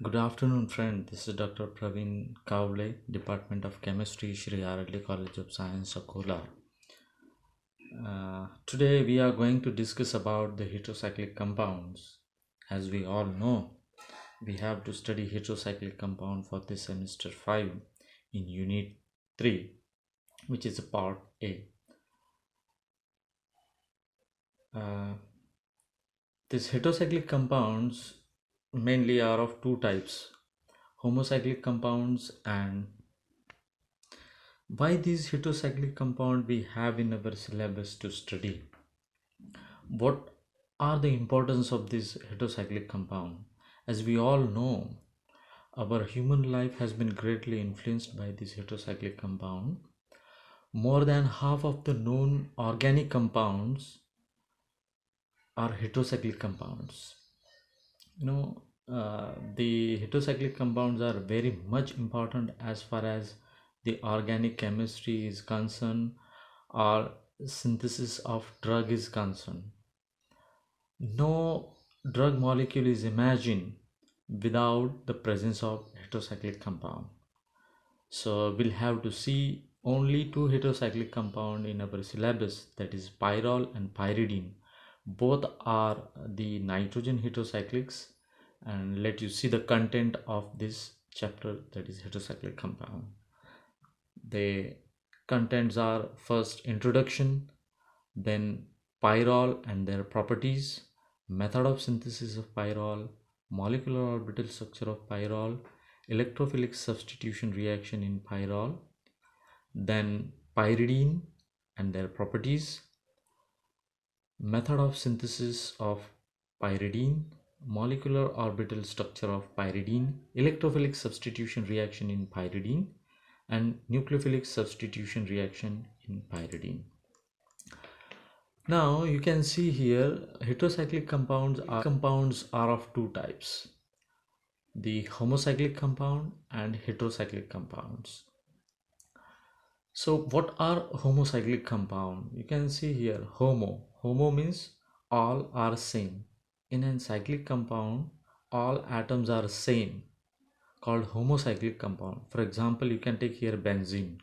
Good afternoon, friend. This is Dr. Praveen Kavle, Department of Chemistry, Shri Aradli College of Science, Akola. Today we are going to discuss about the heterocyclic compounds. As we all know, we have to study heterocyclic compound for this semester 5 in Unit 3, which is a part A. Uh, these heterocyclic compounds mainly are of two types, homocyclic compounds and why these heterocyclic compound we have in our syllabus to study. What are the importance of this heterocyclic compound? As we all know, our human life has been greatly influenced by this heterocyclic compound. More than half of the known organic compounds are heterocyclic compounds. The heterocyclic compounds are very much important as far as the organic chemistry is concerned or synthesis of drug is concerned. No drug molecule is imagined without the presence of heterocyclic compound. So we'll have to see only two heterocyclic compound in our syllabus, that is pyrrole and pyridine. Both are the nitrogen heterocyclics, and let you see the content of this chapter, that is heterocyclic compound. The contents are first introduction, then pyrrole and their properties, method of synthesis of pyrrole, molecular orbital structure of pyrrole, electrophilic substitution reaction in pyrrole, then pyridine and their properties, method of synthesis of pyridine, molecular orbital structure of pyridine, electrophilic substitution reaction in pyridine, and nucleophilic substitution reaction in pyridine. Now you can see here heterocyclic compounds are of two types, the homocyclic compound and heterocyclic compounds. So what are homocyclic compound? You can see here homo means all are same. In a cyclic compound all atoms are same, called homocyclic compound. For example, you can take here benzene.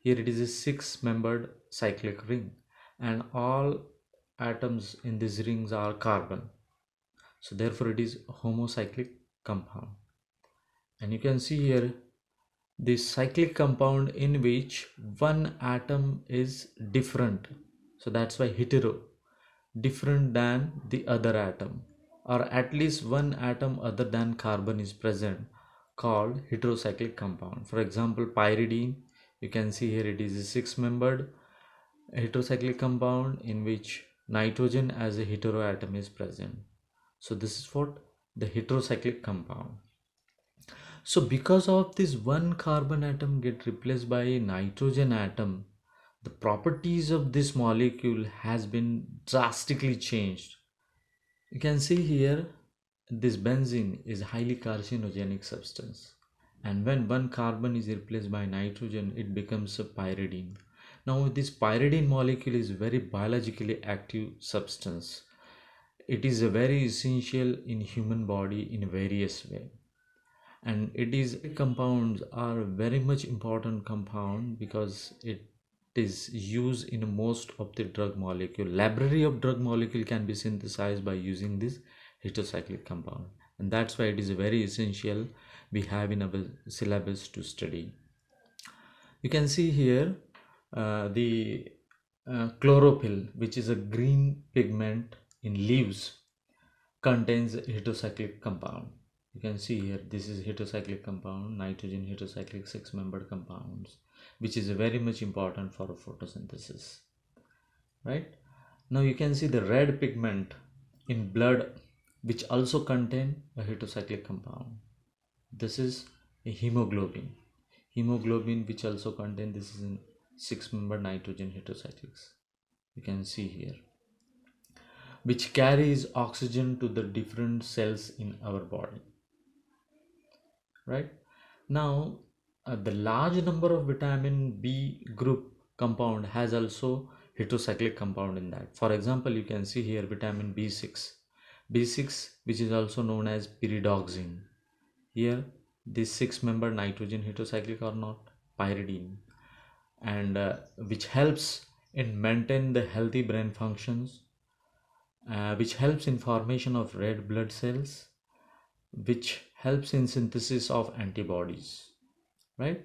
Here it is a 6-membered cyclic ring and all atoms in these rings are carbon. So therefore it is homocyclic compound. And you can see here this cyclic compound in which one atom is different. So that's why hetero, different than the other atom, or at least one atom other than carbon is present, called heterocyclic compound. For example, pyridine, you can see here it is a 6-membered heterocyclic compound in which nitrogen as a heteroatom is present. So this is what the heterocyclic compound. So because of this one carbon atom get replaced by a nitrogen atom, the properties of this molecule has been drastically changed. You can see here this benzene is highly carcinogenic substance, and when one carbon is replaced by nitrogen it becomes a pyridine. Now this pyridine molecule is very biologically active substance. It is a very essential in human body in various way, and it is compounds are very much important compound because it is used in most of the drug molecule. Library of drug molecule can be synthesized by using this heterocyclic compound, and that's why it is very essential we have in our syllabus to study. You can see here the chlorophyll, which is a green pigment in leaves, contains heterocyclic compound. You can see here this is heterocyclic compound, nitrogen heterocyclic 6-membered compounds, which is very much important for photosynthesis, right? Now you can see the red pigment in blood, which also contain a heterocyclic compound. This is a hemoglobin which also contain, this is in 6-membered nitrogen heterocyclics. You can see here, which carries oxygen to the different cells in our body, right? Now the large number of vitamin B group compound has also heterocyclic compound in that. For example, you can see here vitamin B6 which is also known as pyridoxine. here this 6-member nitrogen heterocyclic or not, pyridine, and which helps in maintain the healthy brain functions, which helps in formation of red blood cells, which helps in synthesis of antibodies, right?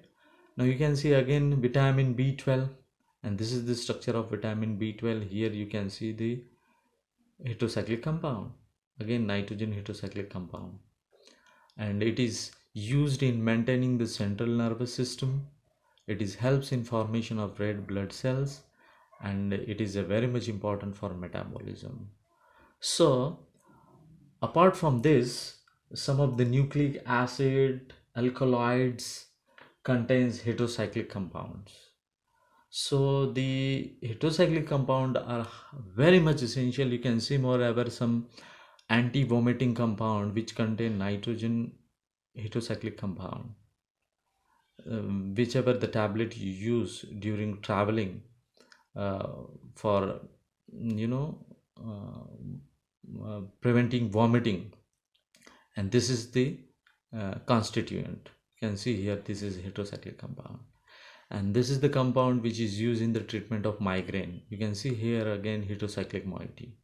Now you can see again vitamin B12, and this is the structure of vitamin B12. Here you can see the heterocyclic compound, again nitrogen heterocyclic compound, and it is used in maintaining the central nervous system. It is helps in formation of red blood cells, and it is a very much important for metabolism. So apart from this, some of the nucleic acid alkaloids contains heterocyclic compounds. So the heterocyclic compound are very much essential. You can see moreover some anti-vomiting compound which contain nitrogen heterocyclic compound. Whichever the tablet you use during traveling uh, for you know preventing vomiting, and this is the constituent. You can see here this is heterocyclic compound, and this is the compound which is used in the treatment of migraine. You can see here again heterocyclic moiety.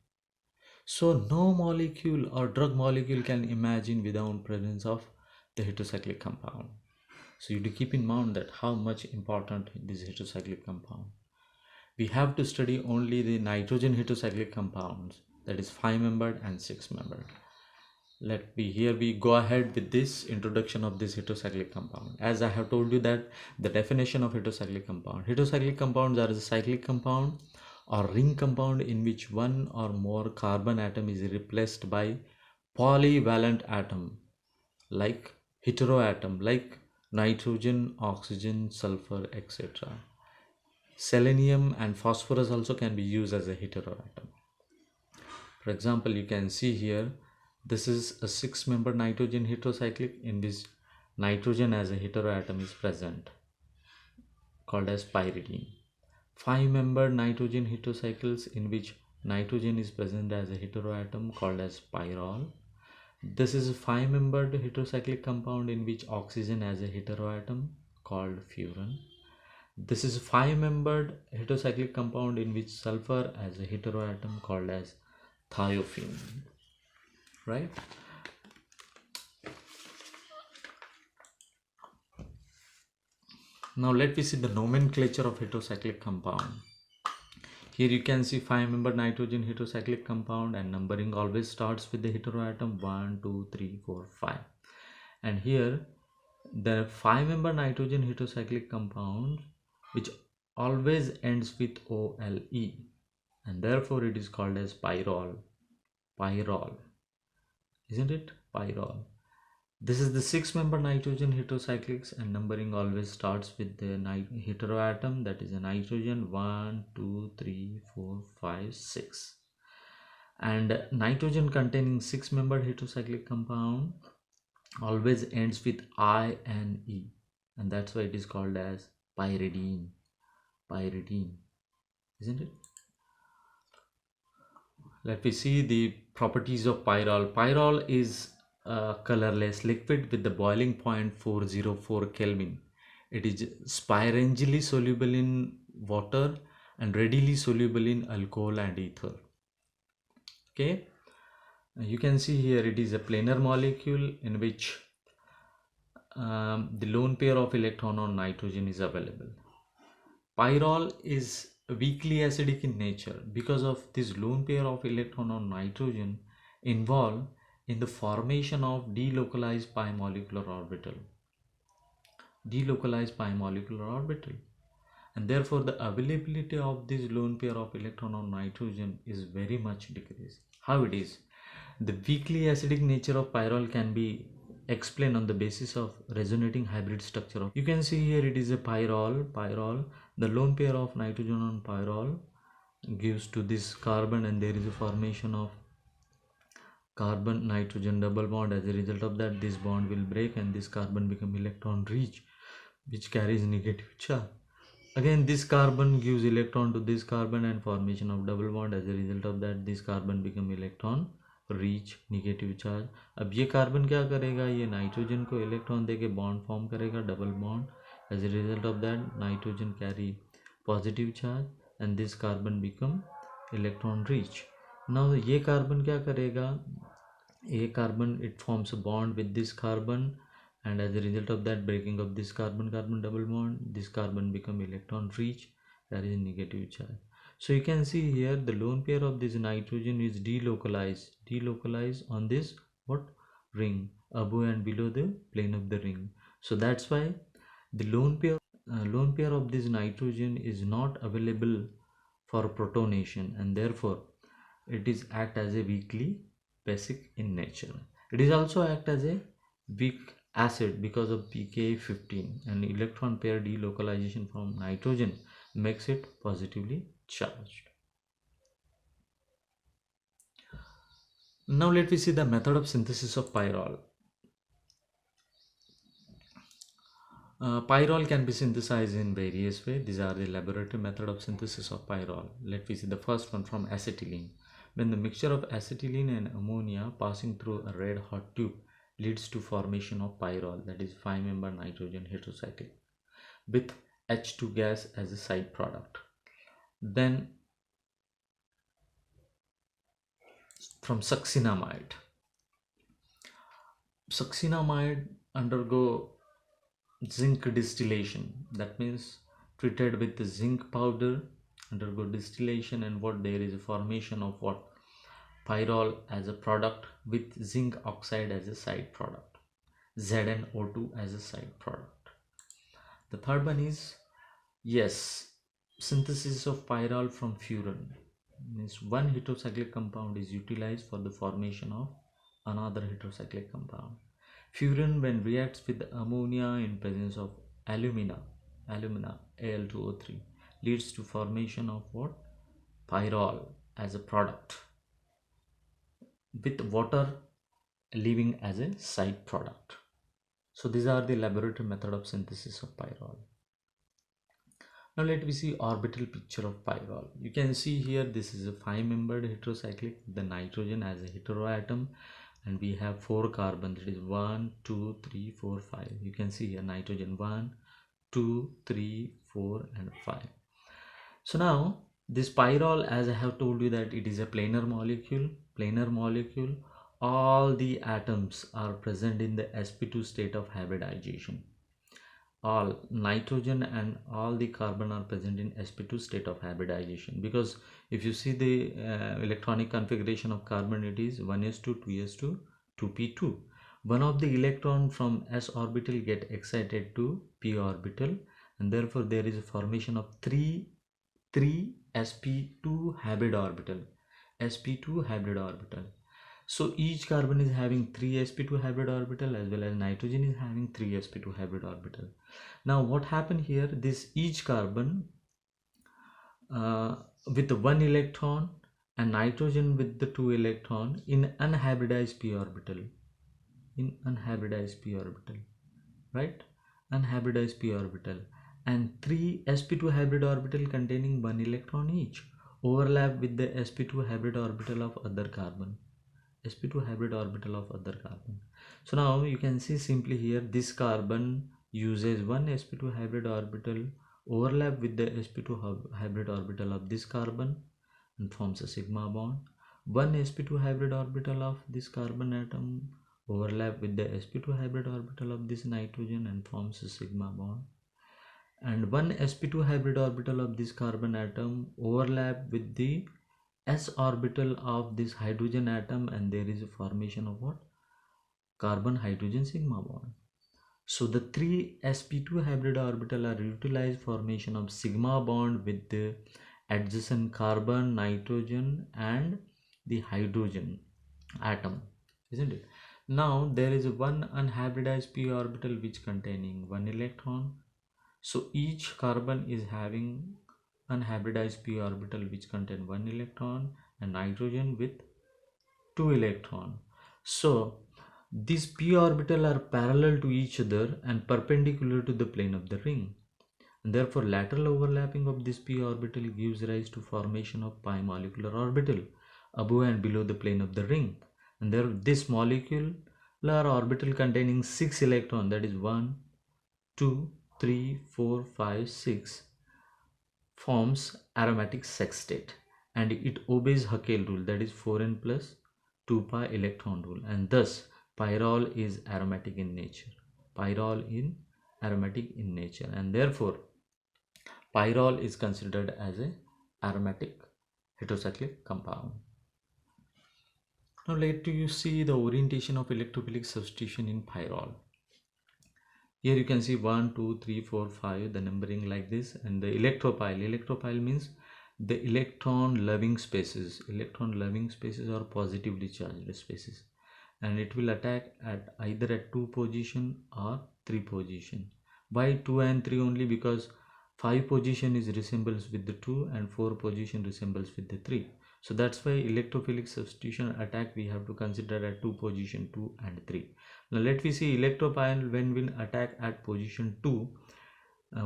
So no molecule or drug molecule can imagine without presence of the heterocyclic compound. So you do keep in mind that how much important this heterocyclic compound. We have to study only the nitrogen heterocyclic compounds, that is 5-membered and 6-membered. Here we go ahead with this introduction of this heterocyclic compound. As I have told you that the definition of heterocyclic compound. Heterocyclic compounds are a cyclic compound or ring compound in which one or more carbon atom is replaced by polyvalent atom like heteroatom like nitrogen, oxygen, sulfur, etc. Selenium and phosphorus also can be used as a heteroatom. For example, you can see here this is a 6-member nitrogen heterocyclic in which nitrogen as a heteroatom is present, called as pyridine. 5-member nitrogen heterocycles in which nitrogen is present as a heteroatom, called as pyrrole. This is a 5-membered heterocyclic compound in which oxygen as a heteroatom, called furan. This is a 5-membered heterocyclic compound in which sulfur as a heteroatom, called as thiophene, right? Now let me see the nomenclature of heterocyclic compound. Here you can see 5-member nitrogen heterocyclic compound, and numbering always starts with the heteroatom 1, 2, 3, 4, 5. And here the 5-member nitrogen heterocyclic compound which always ends with OLE, and therefore it is called as pyrrole. Pyrrole, isn't it? Pyrrole. This is the 6-member nitrogen heterocyclics, and numbering always starts with the heteroatom, that is a nitrogen 1, 2, 3, 4, 5, 6. And nitrogen containing 6-member heterocyclic compound always ends with INE, and that's why it is called as pyridine. Pyridine, isn't it? Let me see the properties of pyrrole. Pyrrole is a colorless liquid with the boiling point 404 Kelvin. It is spirangely soluble in water and readily soluble in alcohol and ether. Okay, you can see here it is a planar molecule in which the lone pair of electron on nitrogen is available. Pyrrole is weakly acidic in nature because of this lone pair of electron on nitrogen involved in the formation of delocalized pi molecular orbital. Delocalized pi molecular orbital. And therefore the availability of this lone pair of electron on nitrogen is very much decreased. How it is? The weakly acidic nature of pyrrole can be explained on the basis of resonating hybrid structure of. You can see here it is a pyrrole. The lone pair of nitrogen on pyrrole gives to this carbon, and there is a formation of carbon nitrogen double bond. As a result of that, this bond will break and this carbon become electron rich, which carries negative charge. Again, this carbon gives electron to this carbon and formation of double bond. As a result of that, this carbon become electron reach negative charge. अब ये carbon क्या करेगा, ये nitrogen को electron देके bond form करेगा, double bond. As a result of that nitrogen carry positive charge and this carbon become electron rich. Now ये carbon क्या करेगा, ये carbon it forms a bond with this carbon, and as a result of that breaking of this carbon carbon double bond, this carbon become electron rich, that is negative charge. So you can see here the lone pair of this nitrogen is delocalized on this what ring above and below the plane of the ring. So that's why the lone pair of this nitrogen is not available for protonation, and therefore it is act as a weakly basic in nature. It is also act as a weak acid because of pKa 15, and electron pair delocalization from nitrogen makes it positively charged. Now let me see the method of synthesis of pyrrole. Pyrrole can be synthesized in various ways. These are the laboratory method of synthesis of pyrrole. Let me see the first one from acetylene. When the mixture of acetylene and ammonia passing through a red hot tube leads to formation of pyrrole, that is 5-member nitrogen heterocyclic with H2 gas as a side product. Then from succinamide undergo zinc distillation, that means treated with the zinc powder, undergo distillation, and what there is a formation of what pyrrole as a product with zinc oxide as a side product, ZnO2 as a side product. The third one is synthesis of pyrrole from furan, means one heterocyclic compound is utilized for the formation of another heterocyclic compound. Furan, when reacts with ammonia in presence of alumina Al2O3, leads to formation of what pyrrole as a product with water leaving as a side product. So these are the laboratory method of synthesis of pyrrole. Now let me see orbital picture of pyrrole. You can see here this is a 5-membered heterocyclic with the nitrogen as a heteroatom, and we have 4 carbons, that is 1 2 3 4 5. You can see here nitrogen 1 2 3 4 and 5. So now this pyrrole, as I have told you, that it is a planar molecule. All the atoms are present in the sp2 state of hybridization. All nitrogen and all the carbon are present in sp2 state of hybridization, because if you see the electronic configuration of carbon, it is 1s2 2s2 2p2. One of the electron from s orbital get excited to p orbital, and therefore there is a formation of 3 sp2 hybrid orbital. So each carbon is having 3 sp2 hybrid orbital, as well as nitrogen is having 3 sp2 hybrid orbital. Now what happened here, this each carbon with 1 electron and nitrogen with the 2 electron in unhybridized p orbital, right? Unhybridized p orbital, and 3 sp2 hybrid orbital containing 1 electron each overlap with the sp2 hybrid orbital of other carbon. So now you can see simply here, this carbon uses 1 sp2 hybrid orbital overlap with the sp2 hybrid orbital of this carbon and forms a sigma bond. 1 sp2 hybrid orbital of this carbon atom overlap with the sp2 hybrid orbital of this nitrogen and forms a sigma bond, and 1 sp2 hybrid orbital of this carbon atom overlap with the s orbital of this hydrogen atom, and there is a formation of what carbon hydrogen sigma bond. So the 3 sp2 hybrid orbital are utilized formation of sigma bond with the adjacent carbon, nitrogen and the hydrogen atom, isn't it? Now there is one unhybridized p orbital which containing 1 electron. So each carbon is having unhybridized p orbital which contain 1 electron and nitrogen with 2 electron. So these p orbital are parallel to each other and perpendicular to the plane of the ring, and therefore lateral overlapping of this p orbital gives rise to formation of pi molecular orbital above and below the plane of the ring. and there this molecular orbital containing 6 electrons, that is 1 2 3 4 5 6, forms aromatic sextate, and it obeys Haeckel rule, that is 4n plus 2 pi electron rule, and thus pyrrole is aromatic in nature. Pyrrole in aromatic in nature, and therefore pyrrole is considered as a aromatic heterocyclic compound. Now let you see the orientation of electrophilic substitution in pyrrole. Here you can see 1 2 3 4 5, the numbering like this, and the electropile means the electron loving spaces. Electron loving spaces are positively charged spaces, and it will attack at either at 2 position or 3 position. Why 2 and 3 only? Because 5 position is resembles with the 2 and 4 position resembles with the 3. So that's why electrophilic substitution attack we have to consider at 2 position 2 and 3. Now let me see electropile when will attack at position 2.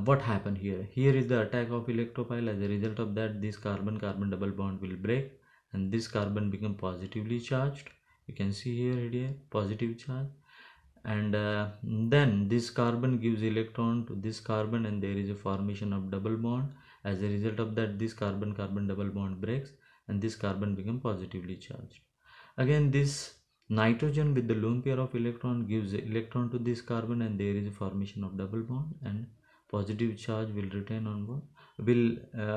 What happened here? Here is the attack of electropile. As a result of that, this carbon-carbon double bond will break, and this carbon become positively charged. You can see here positive charge, and then this carbon gives electron to this carbon, and there is a formation of double bond. As a result of that, this carbon-carbon double bond breaks, and this carbon become positively charged. Again, this nitrogen with the lone pair of electron gives electron to this carbon, and there is a formation of double bond, and positive charge will retain on board.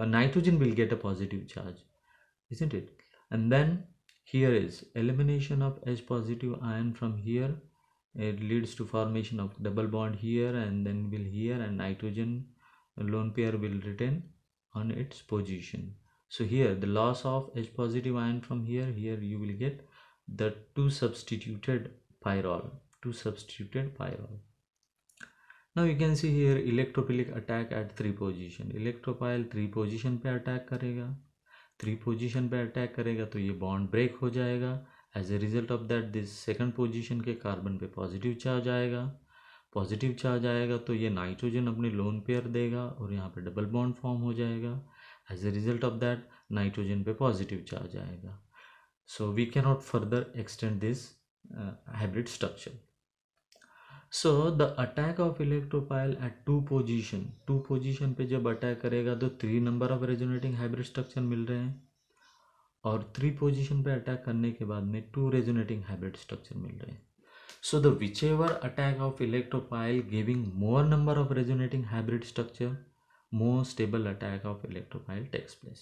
Nitrogen will get a positive charge, isn't it? And then here is elimination of H positive ion from here. It leads to formation of double bond here, and then will here, and nitrogen lone pair will retain on its position. So here the loss of H positive ion from here you will get the 2 substituted pyrrole. Now you can see here electrophilic attack at 3 position. इलेक्ट्रोपाइल 3 position पे attack करेगा, 3 position पे attack करेगा तो ये bond break हो जाएगा. As a result of that this second position के carbon पे पॉजिटिव चार्ज आएगा तो ये नाइट्रोजन अपने लोन पेयर देगा और यहाँ पे डबल बॉन्ड फॉर्म हो जाएगा. As a result of that nitrogen पे पॉजिटिव चार्ज आएगा. So we cannot further extend this hybrid structure. So the attack of electrophile at 2 position पे जब अटैक करेगा तो 3 number of resonating hybrid structure मिल रहे हैं, और 3 पोजीशन पे अटैक करने के बाद में 2 रेजोनेटिंग हाइब्रिड स्ट्रक्चर मिल रहे हैं. So the whichever attack of electrophile giving more number of resonating hybrid structure, more stable attack of electrophile takes place.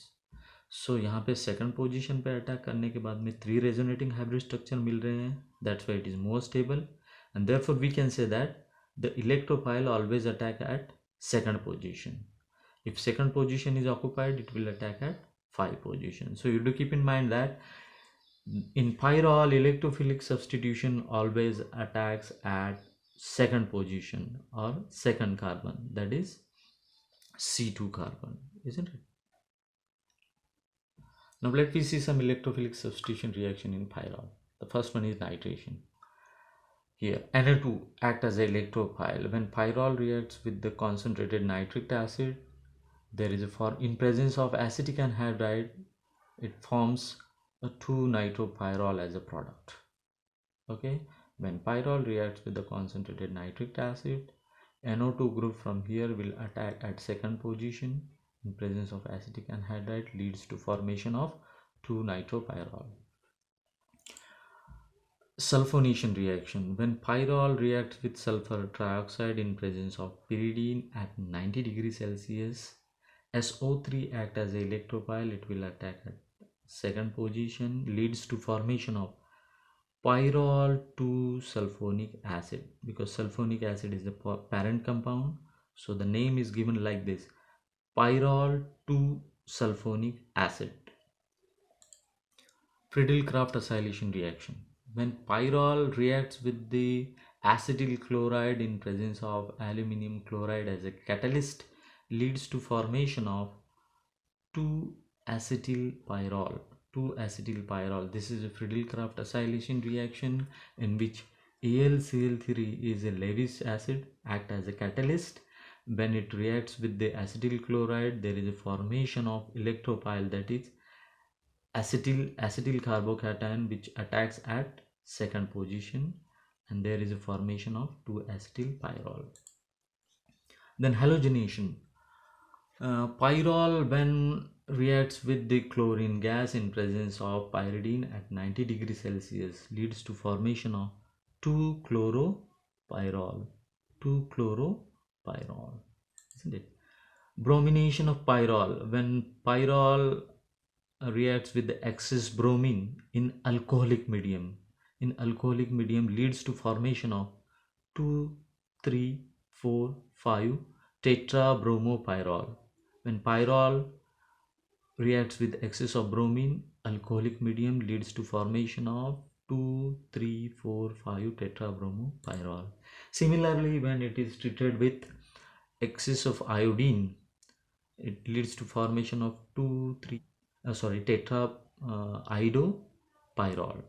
So यहाँ पे सेकंड पोजीशन पे अटैक करने के बाद में 3 रेजोनेटिंग हाइब्रिड स्ट्रक्चर मिल रहे हैं. That's why it is more stable, and therefore we can say that the electropile always attack at second position. If second position is occupied, it will attack at 5 position. So you do keep in mind that in pyrrole electrophilic substitution always attacks at second position or second carbon, that is C2 carbon, isn't it? Now let me see some electrophilic substitution reaction in pyrrole. The first one is nitration. Here NO2 act as an electrophile. When pyrrole reacts with the concentrated nitric acid, there is in presence of acetic anhydride, it forms a 2-nitropyrrole as a product. Okay, when pyrrole reacts with the concentrated nitric acid, NO2 group from here will attack at second position in presence of acetic anhydride, leads to formation of 2-nitropyrrole. Sulfonation reaction. When pyrrole reacts with sulfur trioxide in presence of pyridine at 90 degrees Celsius, SO3 act as an electrophile. It will attack at second position, leads to formation of pyrrole 2-sulfonic acid, because sulfonic acid is the parent compound. So the name is given like this: pyrrole 2-sulfonic acid. Friedel-Crafts acylation reaction. When pyrrole reacts with the acetyl chloride in presence of aluminum chloride as a catalyst, leads to formation of 2-acetylpyrrole. This is a Friedel-Crafts acylation reaction in which AlCl3 is a Lewis acid, act as a catalyst. When it reacts with the acetyl chloride, there is a formation of electropile, that is acetyl carbocation, which attacks at second position, and there is a formation of 2-acetyl pyrrole. Then halogenation. Pyrrole, when reacts with the chlorine gas in presence of pyridine at 90 degrees Celsius, leads to formation of 2-chloropyrrole. 2-chloropyrrole, isn't it? Bromination of pyrrole. When pyrrole reacts with the excess bromine in alcoholic medium, leads to formation of 2, 3, 4, 5 tetrabromopyrrole. When pyrrole reacts with excess of bromine, alcoholic medium, leads to formation of 2, 3, 4, 5 tetrabromopyrrole. Similarly, when it is treated with excess of iodine, it leads to formation of 2, 3, tetra iodopyrrole.